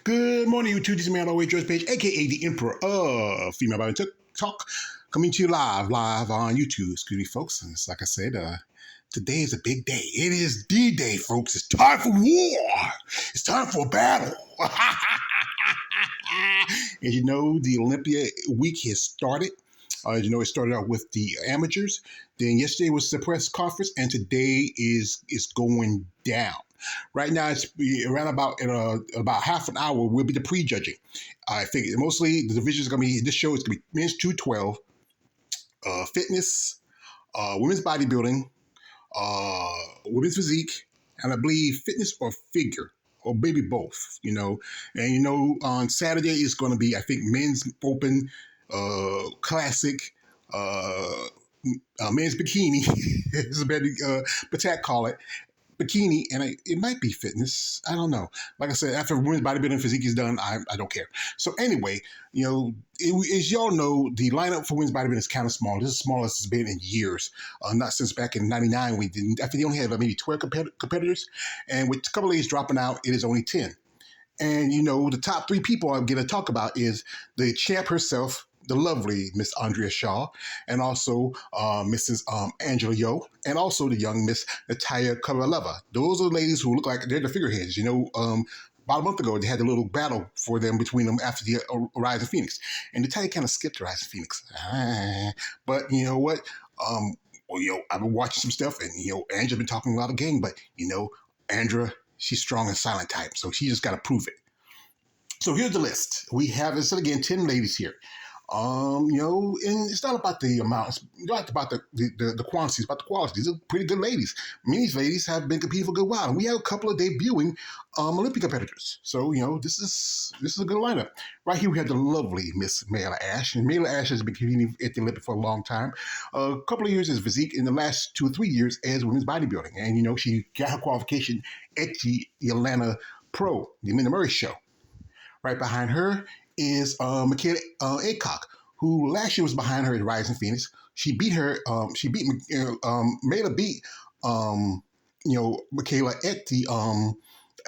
Good morning, YouTube. This is man always George Page, aka the Emperor of Female Body Talk, coming to you live on YouTube. Excuse me, folks. And it's like I said, today is a big day. It is D-Day, folks. It's time for war. It's time for battle. As you know, the Olympia week has started. As you know, it started out with the amateurs. Then yesterday was the press conference, and today is going down. Right now, it's around about in about half an hour. Will be the pre-judging. I think mostly the division is going to be. This show is going to be men's 212, fitness, women's bodybuilding, women's physique, and I believe fitness or figure, or maybe both. And on Saturday is going to be, I think, men's open, classic, men's bikini, as Patak call it. Bikini, and it might be fitness. I don't know. Like I said, after women's bodybuilding physique is done, I don't care. So anyway, as y'all know, the lineup for women's bodybuilding is kind of small. This is the smallest it's been in years. Not since back in '99. We didn't. I think they only had maybe 12 competitors, and with a couple of ladies dropping out, it is only 10. And the top three people I'm going to talk about is the champ herself, the lovely Miss Andrea Shaw, and also Mrs. Angela Yo, and also the young Miss Natalia Kovaleva. Those are the ladies who look like they're the figureheads. About a month ago, they had a little battle for them between them after the Rising Phoenix. And Natalia kind of skipped the Rising Phoenix. But you know what? I've been watching some stuff, and Angela been talking a lot of game, but Andrea, she's strong and silent type, so she just got to prove it. So here's the list. We have, instead again, 10 ladies here. And it's not about the amounts, not about the quantities, it's about the quality. These are pretty good ladies. Many of these ladies have been competing for a good while, and we have a couple of debuting Olympic competitors. So this is a good lineup. Right here we have the lovely Miss Mayla Ash, and Mayla Ash has been competing at the Olympic for a long time. A couple of years as physique, in the last 2 or 3 years as women's bodybuilding, and she got her qualification at the Atlanta Pro, the Amanda Murray show. Right behind her is Michaela Aycock, who last year was behind her at Rising Phoenix. She beat her. Mayla beat Michaela at the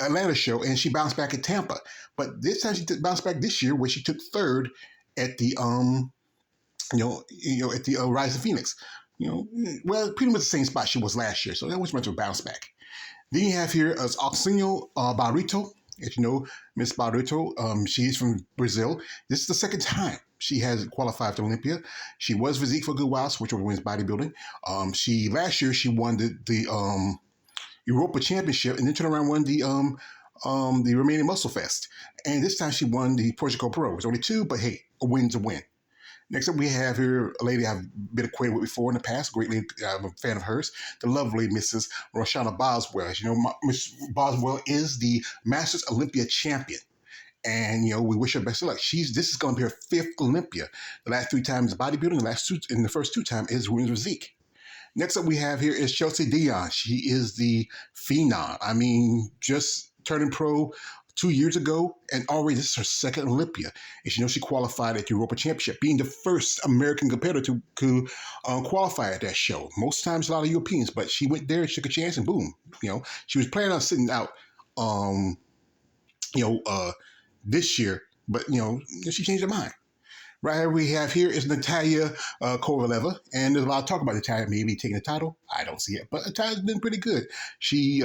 Atlanta show, and she bounced back at Tampa. But this time she bounced back this year, where she took third at the at the Rising Phoenix. Pretty much the same spot she was last year. So that was much of a bounce back. Then you have here as Oxinho Barreto. As you know, Miss Barreto, she's from Brazil. This is the second time she has qualified for Olympia. She was physique for a good while, switched over to women's bodybuilding. Last year she won the Europa Championship, and then turned around and won the Romanian Muscle Fest. And this time she won the Portugal Pro. It was only 2, but hey, a win's a win. Next up, we have here a lady I've been acquainted with before in the past. Great lady, I'm a fan of hers. The lovely Mrs. Roshana Boswell. As you know, Miss Boswell is the Masters Olympia champion. And, we wish her best of luck. This is going to be her 5th Olympia. The last 3 times bodybuilding, the first 2 times is women's physique. Next up we have here is Chelsea Dion. She is the phenom. I mean, just turning pro 2 years ago, and already this is her 2nd Olympia. And she qualified at the Europa Championship, being the first American competitor to qualify at that show. Most times a lot of Europeans, but she went there, took a chance, and boom. She was planning on sitting out, this year, but she changed her mind. Right here we have here is Natalia Kovaleva, and there's a lot of talk about Natalia maybe taking the title. I don't see it, but Natalia's been pretty good. She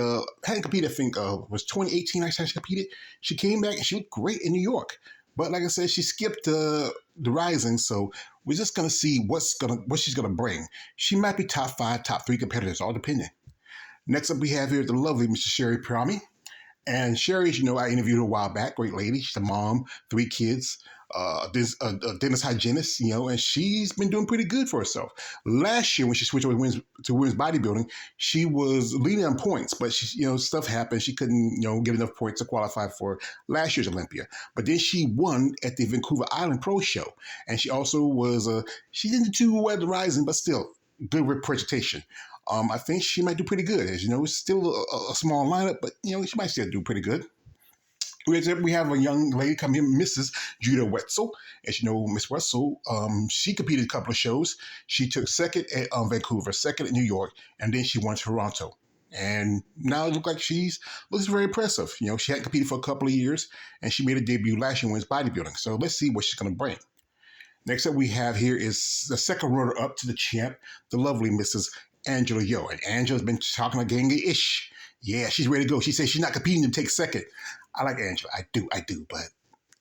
hadn't competed, I think, was 2018 last time she competed. She came back and she looked great in New York. But like I said, she skipped the Rising, so we're just going to see what she's going to bring. She might be top 5, top 3 competitors, all depending. Next up we have here the lovely Mr. Sherry Pirami. And Sherry, I interviewed her a while back. Great lady. She's a mom, 3 kids. This dentist hygienist, and she's been doing pretty good for herself. Last year, when she switched over to women's bodybuilding, she was leading on points, but she, stuff happened. She couldn't, get enough points to qualify for last year's Olympia. But then she won at the Vancouver Island Pro Show, and she also was she didn't do well at the Rising, but still good representation. I think she might do pretty good. As it's still a small lineup, but she might still do pretty good. We have a young lady come here, Mrs. Judah Wetzel. As you know, Miss Wetzel, she competed a couple of shows. She took 2nd at Vancouver, 2nd at New York, and then she won Toronto. And now it looks like looks very impressive. She hadn't competed for a couple of years, and she made a debut last year in women's bodybuilding. So let's see what she's going to bring. Next up we have here is the second runner-up to the champ, the lovely Mrs. Angela Yo. And Angela's been talking a gang-ish. Yeah, she's ready to go. She says she's not competing to take second. I like Angela. I do, but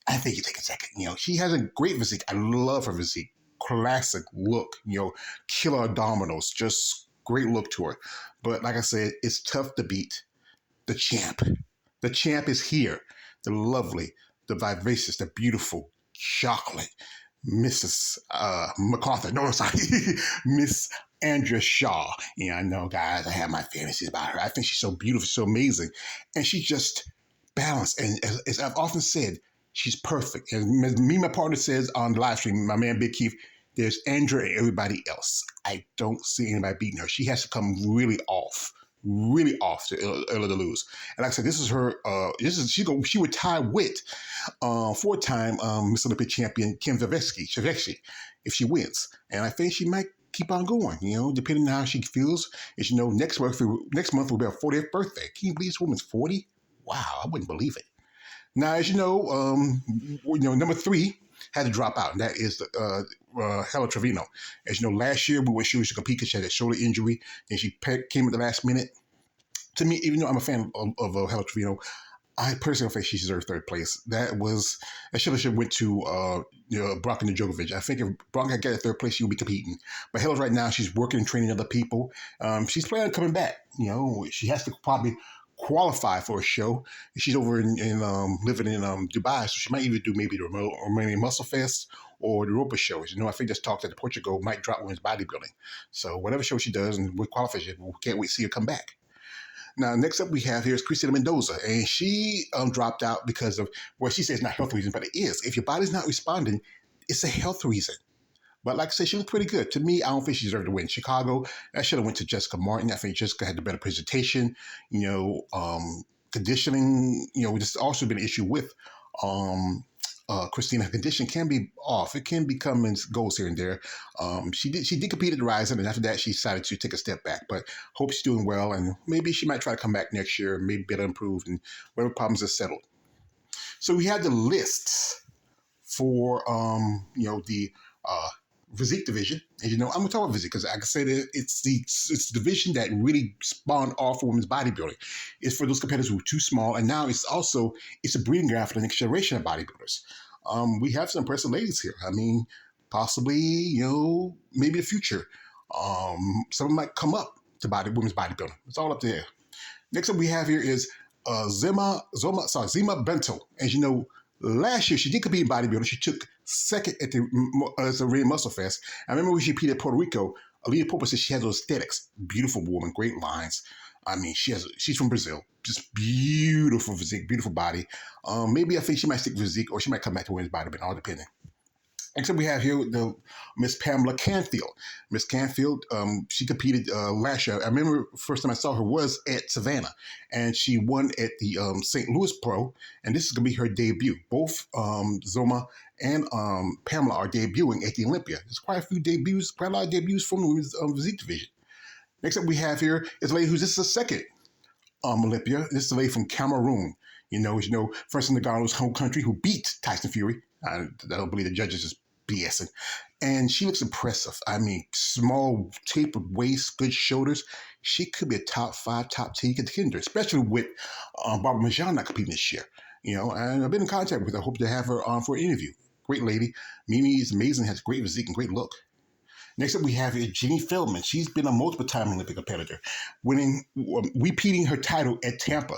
I think you take a second. She has a great physique. I love her physique. Classic look, killer abdominals, just great look to her. But like I said, it's tough to beat the champ. The champ is here. The lovely, the vivacious, the beautiful, chocolate Mrs. MacArthur. No, sorry, Miss Andrea Shaw. I know, guys, I have my fantasies about her. I think she's so beautiful, so amazing. And she's just balanced. And as I've often said, she's perfect. And as my partner says on the live stream, my man Big Keith, there's Andrea and everybody else. I don't see anybody beating her. She has to come really off to Ella to lose. And like I said, this is her. She would tie with four-time Miss Olympia champion Kim Shevetsky if she wins. And I think she might keep on going. Depending on how she feels. As next month will be her 40th birthday. Can you believe this woman's 40? Wow, I wouldn't believe it. Now, as number 3 had to drop out, and that is Hella Trevino. As last year we were sure she could compete because she had a shoulder injury, and she came at the last minute. To me, even though I'm a fan of Hella Trevino, I personally think she deserved third place. That should have went to Brock and Djokovic. I think if Brock had got a third place, she would be competing. But Hella right now, she's working and training other people. She's planning on coming back. She has to probably qualify for a show. She's over in living in Dubai, so she might even do maybe the Romanian Muscle Fest or the Europa shows. I think this talk that Portugal might drop women's bodybuilding. So whatever show she does and with qualification, we can't wait to see her come back. Now, next up we have here is Cristina Mendoza, and she dropped out because of, she says not health reasons, but it is. If your body's not responding, it's a health reason. But like I said, she looked pretty good. To me, I don't think she deserved to win. Chicago, that should have went to Jessica Martin. I think Jessica had the better presentation. Conditioning, this also been an issue with Christina. Her condition can be off. It can become in goals here and there. She did compete at the Rising, and after that, she decided to take a step back. But hope she's doing well, and maybe she might try to come back next year, maybe better improved, and whatever problems are settled. So we had the list for the physique division. And I'm going to talk about physique because, like I said, it's the division that really spawned off for women's bodybuilding. It's for those competitors who were too small, and now it's a breeding ground for the next generation of bodybuilders. We have some impressive ladies here. I mean, possibly, maybe the future. Some of them might come up to women's bodybuilding. It's all up there. Next up we have here is Zima Bento. As you know, last year she did compete in bodybuilding. She took second at the Red Muscle Fest. I remember when she competed at Puerto Rico, Alita Popa said she has those aesthetics. Beautiful woman, great lines. I mean, she's from Brazil. Just beautiful physique, beautiful body. Maybe I think she might stick with physique, or she might come back to women's bodybuilding, all depending. Next up, we have here the Miss Pamela Canfield. Miss Canfield, she competed last year. I remember the first time I saw her was at Savannah, and she won at the St. Louis Pro, and this is going to be her debut. Both Zoma and Pamela are debuting at the Olympia. There's quite a lot of debuts from the women's physique division. Next up we have here is a lady this is the second Olympia. This is a lady from Cameroon. First in the Nagano's home country who beat Tyson Fury. I don't believe the judges is BSing. And she looks impressive. I mean, small, tapered waist, good shoulders. She could be a top 5, top 10 contender, especially with Barbara Majan not competing this year. And I've been in contact with her. I hope to have her on for an interview. Great lady. Mimi is amazing, has great physique and great look. Next up, we have Jeannie Feldman. She's been a multiple-time Olympic competitor, repeating her title at Tampa.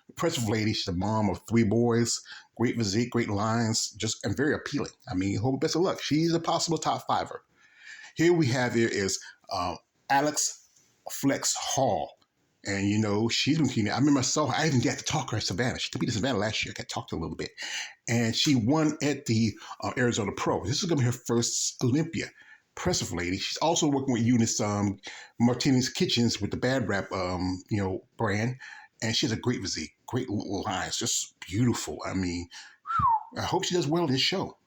Impressive lady. She's a mom of 3 boys. Great physique, great lines, and very appealing. I mean, hope best of luck. She's a possible top 5er. Here we have is Alex Flex Hall. And, she's been keen. I remember I even got to talk to her at Savannah. She competed in Savannah last year. I got to talk to her a little bit. And she won at the Arizona Pro. This is going to be her first Olympia. Impressive lady. She's also working with Eunice Martinez Kitchens with the Bad Rap, brand. And she has a great physique, great lines, just beautiful. I mean, I hope she does well in this show.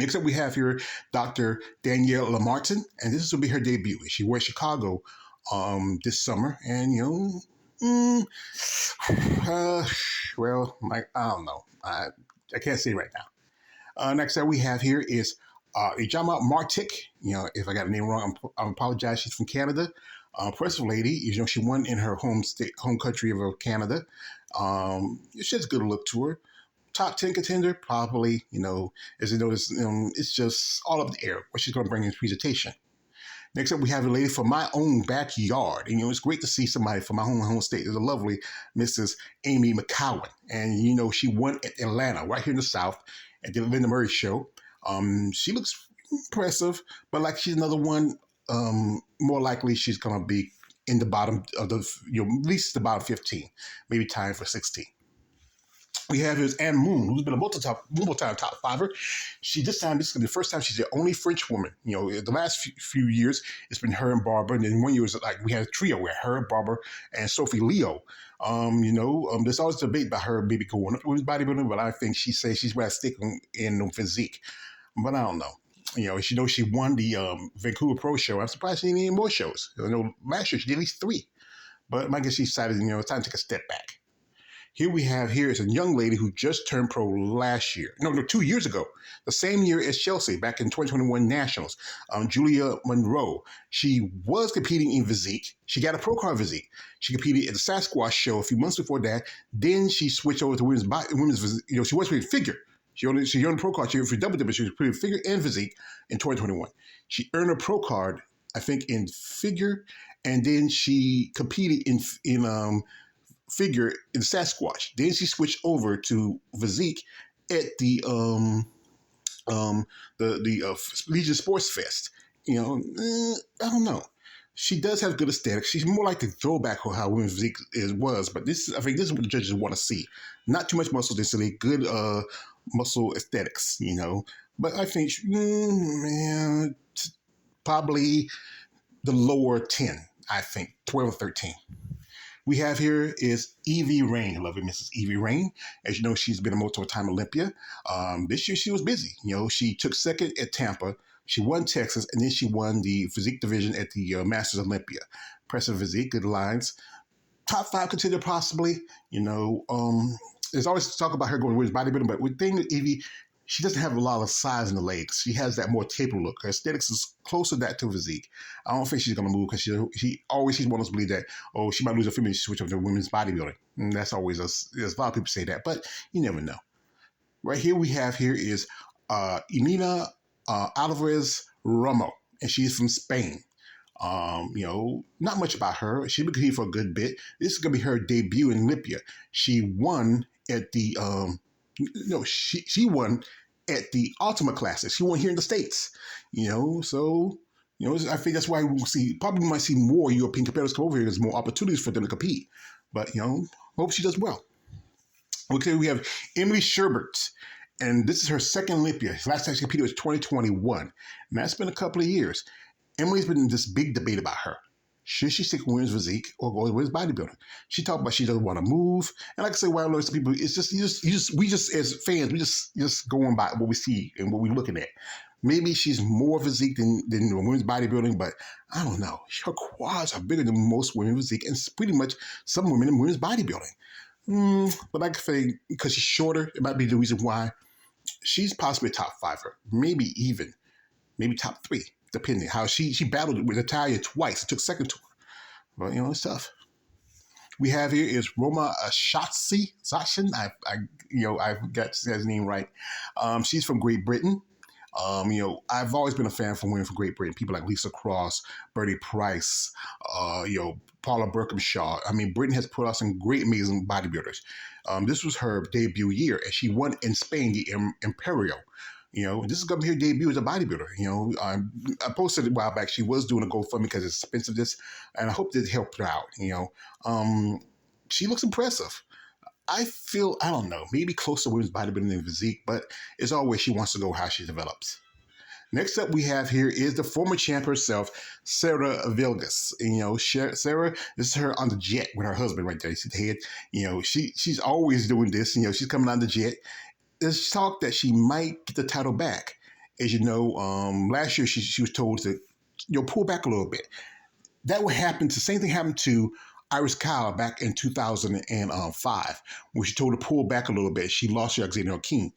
Next up, we have here Dr. Danielle Lamartin, and this will be her debut. She wears Chicago this summer, and mm, uh, well, I don't know. I can't say right now. Next up we have here is Ijama Martik. If I got the name wrong, I apologize. She's from Canada. Impressive lady. She won in her home country of Canada. She has a good look to her. Top 10 contender, probably. As you notice, it's just all up in the air what she's going to bring in his presentation. Next up, we have a lady from my own backyard. And, it's great to see somebody from my home state. There's a lovely Mrs. Amy McCowan. And, she won at Atlanta, right here in the South, at the Linda Murray show. She looks impressive, but like she's another one, more likely she's going to be in the bottom of the, at least the bottom 15, maybe time for 16. We have here Anne Moon, who's been a multiple-time top fiver. This time, this is going to be the first time she's the only French woman. The last few years, it's been her and Barbara. And then 1 year was like we had a trio where her, Barbara, and Sophie Leo. There's always debate about her maybe going up with bodybuilding, but I think she says she's going to stick in physique. But I don't know. She won the Vancouver Pro Show. I'm surprised she didn't need more shows. Last year she did at least 3. But I guess she decided, it's time to take a step back. Here is a young lady who just turned pro last year. No, 2 years ago. The same year as Chelsea, back in 2021 Nationals. Julia Monroe. She was competing in physique. She got a pro card physique. She competed at the Sasquatch show a few months before that. Then she switched over to women's physique. She was playing figure. She earned a pro card. She for double dip, but she was playing figure and physique in 2021. She earned a pro card, I think, in figure, and then she competed in figure in Sasquatch. Then she switched over to physique at the Legion Sports Fest. I don't know. She does have good aesthetics. She's more like the throwback of how women's physique was, but I think this is what the judges want to see. Not too much muscle density, good muscle aesthetics. But I think probably the lower 10. I think 12 or 13. We have here is Evie Rain, lovely Mrs. Evie Rain. As you know, she's been a multiple-time Olympia. This year she was busy. She took second at Tampa. She won Texas, and then she won the physique division at the Masters Olympia. Impressive physique, good lines. Top 5 contender possibly. There's always talk about her going with bodybuilding, but with thing with Evie, she doesn't have a lot of size in the legs. She has that more taper look. Her aesthetics is closer to that to physique. I don't think she's going to move because she's one of us believe that, she might lose her female, she switch over to women's bodybuilding. And that's always there's a lot of people say that, but you never know. Right here we have is Elena Alvarez Romo, and she's from Spain. Not much about her. She's been here for a good bit. This is going to be her debut in Olympia. She won at the she won at the Ultimate Classic. She won here in the States. So I think that's why we might see more European competitors come over here. There's more opportunities for them to compete. But hope she does well. Okay, we have Emily Sherbert, and this is her second Olympia. Last time she competed was 2021, and that's been a couple of years. Emily's been in this big debate about her. Should she stick with women's physique or go with women's bodybuilding? She talked about she doesn't want to move. And like I say, why some people, it's just, we just as fans, we just going by what we see and what we're looking at. Maybe she's more physique than women's bodybuilding, but I don't know. Her quads are bigger than most women's physique and pretty much some women in women's bodybuilding. But like I say, because she's shorter, it might be the reason why she's possibly a top 5er, maybe top 3. Depending how she battled with Natalia twice. It took second to her. But, it's tough. We have here is Roma Shatsi. I've got to say his name right. She's from Great Britain. I've always been a fan from women from Great Britain. People like Lisa Cross, Bertie Price, Paula Berkhamshaw. Britain has put out some great, amazing bodybuilders. This was her debut year, and she won in Spain the Imperial. This is going to be her debut as a bodybuilder. I posted a while back. She was doing a GoFundMe because it's expensive, and I hope this helped her out. She looks impressive. I don't know, maybe close to women's bodybuilding and physique, but it's always she wants to go how she develops. Next up we have here is the former champ herself, Sarah Vilgas. Sarah, this is her on the jet with her husband right there. You see the head? She's always doing this. She's coming on the jet. There's talk that she might get the title back. As you know, last year she was told to pull back a little bit. that would happen. The same thing happened to Iris Kyle back in 2005, when she told her to pull back a little bit. She lost to Alexander King.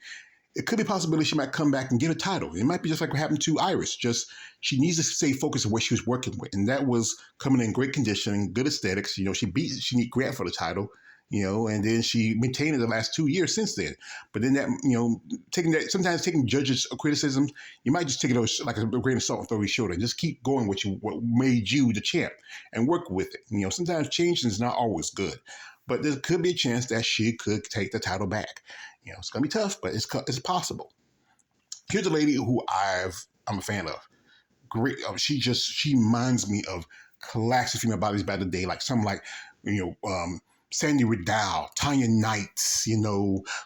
It could be a possibility she might come back and get a title. It might be just like what happened to Iris. Just she needs to stay focused on what she was working with, and that was coming in great conditioning, good aesthetics. She beat Shanique Grant for the title. And then she maintained it the last 2 years since then. But then that, sometimes taking judges' criticism, you might just take it like a grain of salt and throw your shoulder and just keep going with what made you the champ and work with it. Sometimes change is not always good, but there could be a chance that she could take the title back. It's going to be tough, but it's possible. Here's a lady who I'm a fan of. Great. She reminds me of classic female bodies back in the day, like something like, Sandy Riddell, Tanya Knights,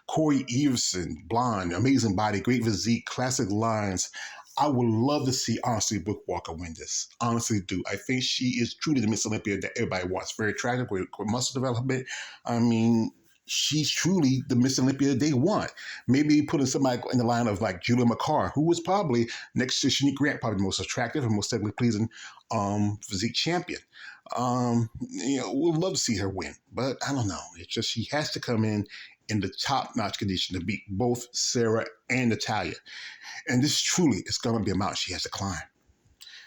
Corey Everson, blonde, amazing body, great physique, classic lines. I would love to see, honestly, Brooke Walker win this. Honestly, do. I think she is truly the Miss Olympia that everybody wants. Very attractive, great muscle development. I mean, she's truly the Miss Olympia they want. Maybe putting somebody in the line of like Julia McCarr, who was probably next to Shanique Grant, probably the most attractive and most aesthetically pleasing physique champion. We'd love to see her win, but I don't know. It's just she has to come in the top-notch condition to beat both Sarah and Natalia. And this truly is going to be a mountain she has to climb.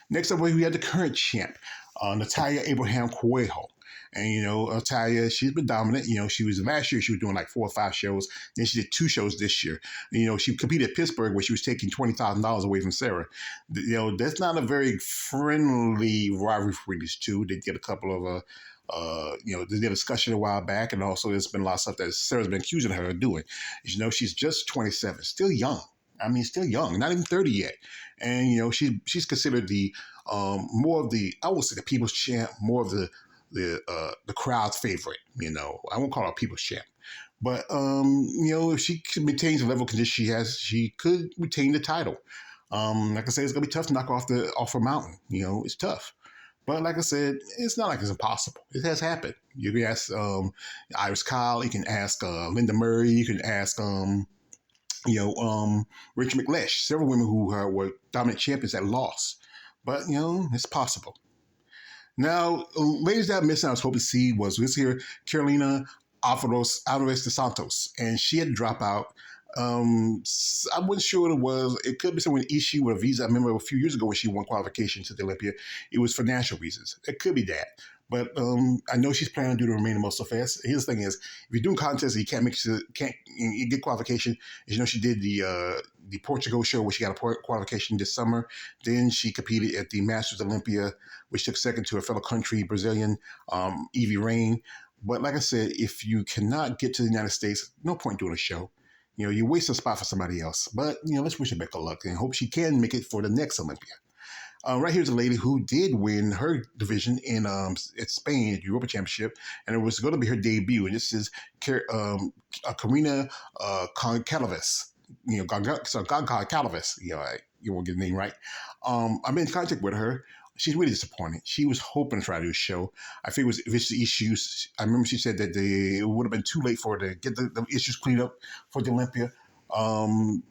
Next up, we have the current champ, Natalia Abraham Cuejo. And, Natalia, she's been dominant. She was last year, she was doing like 4 or 5 shows. Then she did 2 shows this year. She competed at Pittsburgh where she was taking $20,000 away from Sarah. That's not a very friendly rivalry for these two. They did a couple of, they did a discussion a while back. And also there's been a lot of stuff that Sarah's been accusing her of doing. She's just 27, still young. Still young, not even 30 yet. And, she's considered the more of the, I would say the people's champ, more of the crowd's favorite. I won't call her a people's champ, but if she maintains the level of condition she has, she could retain the title. Like I said, it's gonna be tough to knock off her mountain. It's tough, but like I said, it's not like it's impossible. It has happened. You can ask Iris Kyle, you can ask Linda Murray, you can ask Rachel McLeish, several women who were dominant champions that lost, but it's possible. Now, ladies that I missed, I was hoping to see was this here, Carolina Alvarez de Santos, and she had to drop out. I wasn't sure what it was. It could be someone issue with a visa. I remember a few years ago when she won qualification to the Olympia, it was financial reasons. It could be that. But I know she's planning to do the remaining muscle fast. Here's the thing is, if you're doing contests and you can't get qualification, she did the Portugal show where she got a qualification this summer. Then she competed at the Masters Olympia, which took second to her fellow country Brazilian, Evie Rain. But like I said, if you cannot get to the United States, no point doing a show. You waste a spot for somebody else. But, let's wish her back of luck and hope she can make it for the next Olympia. Right here's a lady who did win her division in at Spain at the Europa Championship, and it was going to be her debut. And this is Karina Goncalves. Goncalves. You won't get the name right. I've been in contact with her. She's really disappointed. She was hoping to try to do a show. I think it was vicious issues. I remember she said that it would have been too late for her to get the issues cleaned up for the Olympia.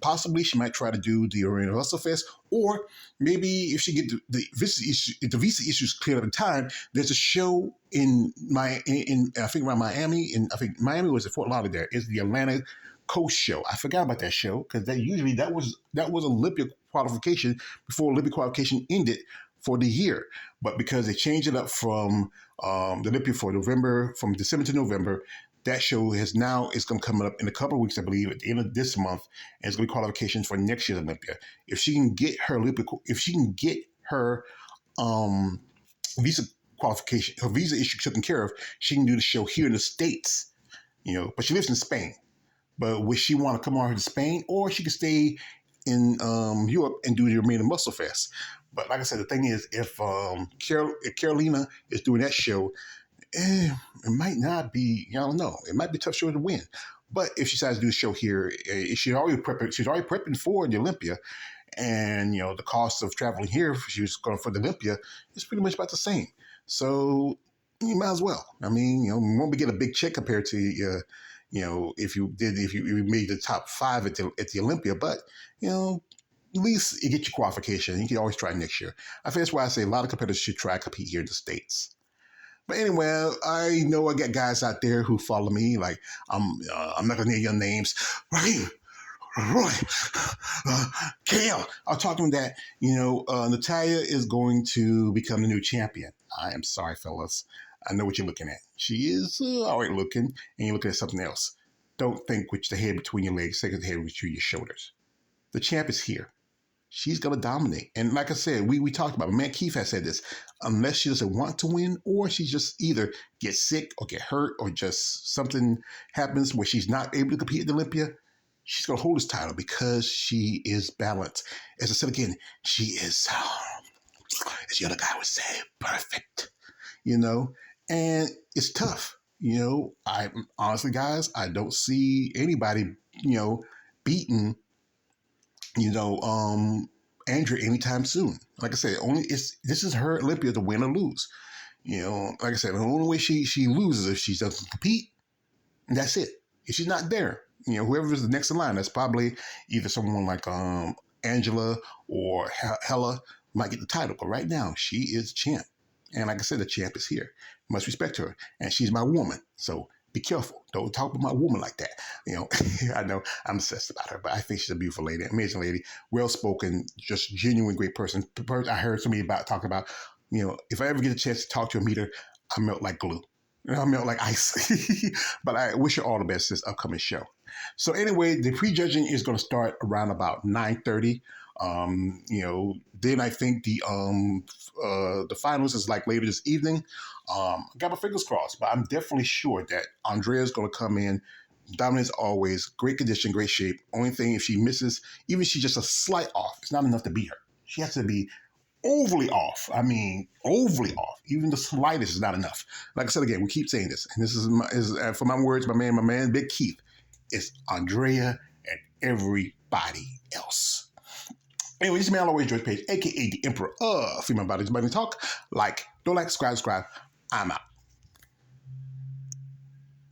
Possibly she might try to do the Arena Hustle Fest, or maybe if she get the visa issues cleared up in time, there's a show in I think around Miami, and I think Miami was at Fort Lauderdale. It's the Atlantic Coast show. I forgot about that show because that was Olympia qualification before Olympia qualification ended for the year, but because they changed it up from the Olympia for November, from December to November. That show is going to come up in a couple of weeks, I believe, at the end of this month, and it's going to be qualifications for next year's Olympia. If she can get her visa qualification, her visa issue taken care of, she can do the show here in the States. But she lives in Spain. But would she want to come over to Spain, or she could stay in Europe and do the remaining Muscle Fest? But like I said, the thing is, if Carolina is doing that show, it might not be, I don't know. It might be a tough show to win. But if she decides to do a show here, she's already prepping for the Olympia. And, the cost of traveling here, if she was going for the Olympia, is pretty much about the same. So you might as well. You won't be getting a big check compared to, if you made the top 5 at the Olympia. But, at least it gets you qualification. You can always try next year. I think that's why I say a lot of competitors should try to compete here in the States. But anyway, I know I got guys out there who follow me. Like I'm not gonna name your names. Raheem, Roy, Kale. I'll talk to them that Natalia is going to become the new champion. I am sorry, fellas. I know what you're looking at. She is all right looking, and you're looking at something else. Don't think with the head between your legs. Think with the head between your shoulders. The champ is here. She's going to dominate. And like I said, we talked about it. Man, Keith has said this. Unless she doesn't want to win, or she just either gets sick or get hurt, or just something happens where she's not able to compete at Olympia, she's going to hold this title because she is balanced. As I said again, she is, as the other guy would say, perfect. And it's tough. I honestly, guys, I don't see anybody, beating Andrea anytime soon. Like I said, this is her Olympia to win or lose. Like I said, the only way she loses if she doesn't compete, and that's it. If she's not there, whoever is the next in line, that's probably either someone like Angela or Hella might get the title. But right now, she is champ. And like I said, the champ is here. Must respect her. And she's my woman. So be careful. Don't talk about my woman like that. I know I'm obsessed about her, but I think she's a beautiful lady, amazing lady, well-spoken, just genuine, great person. I heard somebody talking about, if I ever get a chance to talk to her, meet her, I melt like glue. I melt like ice. But I wish her all the best this upcoming show. So anyway, the prejudging is going to start around about 9:30. Then I think the finals is like later this evening. Got my fingers crossed, but I'm definitely sure that Andrea's going to come in, dominant as always, great condition, great shape. Only thing, if she misses, even if she's just a slight off, it's not enough to beat her. She has to be overly off. I mean, overly off. Even the slightest is not enough. Like I said again, we keep saying this, and this is for my words, my man, Big Keith. It's Andrea and everybody else. Anyway, this is man always George Page, aka the Emperor of Female Bodies Money Talk. Don't like, subscribe. I'm out.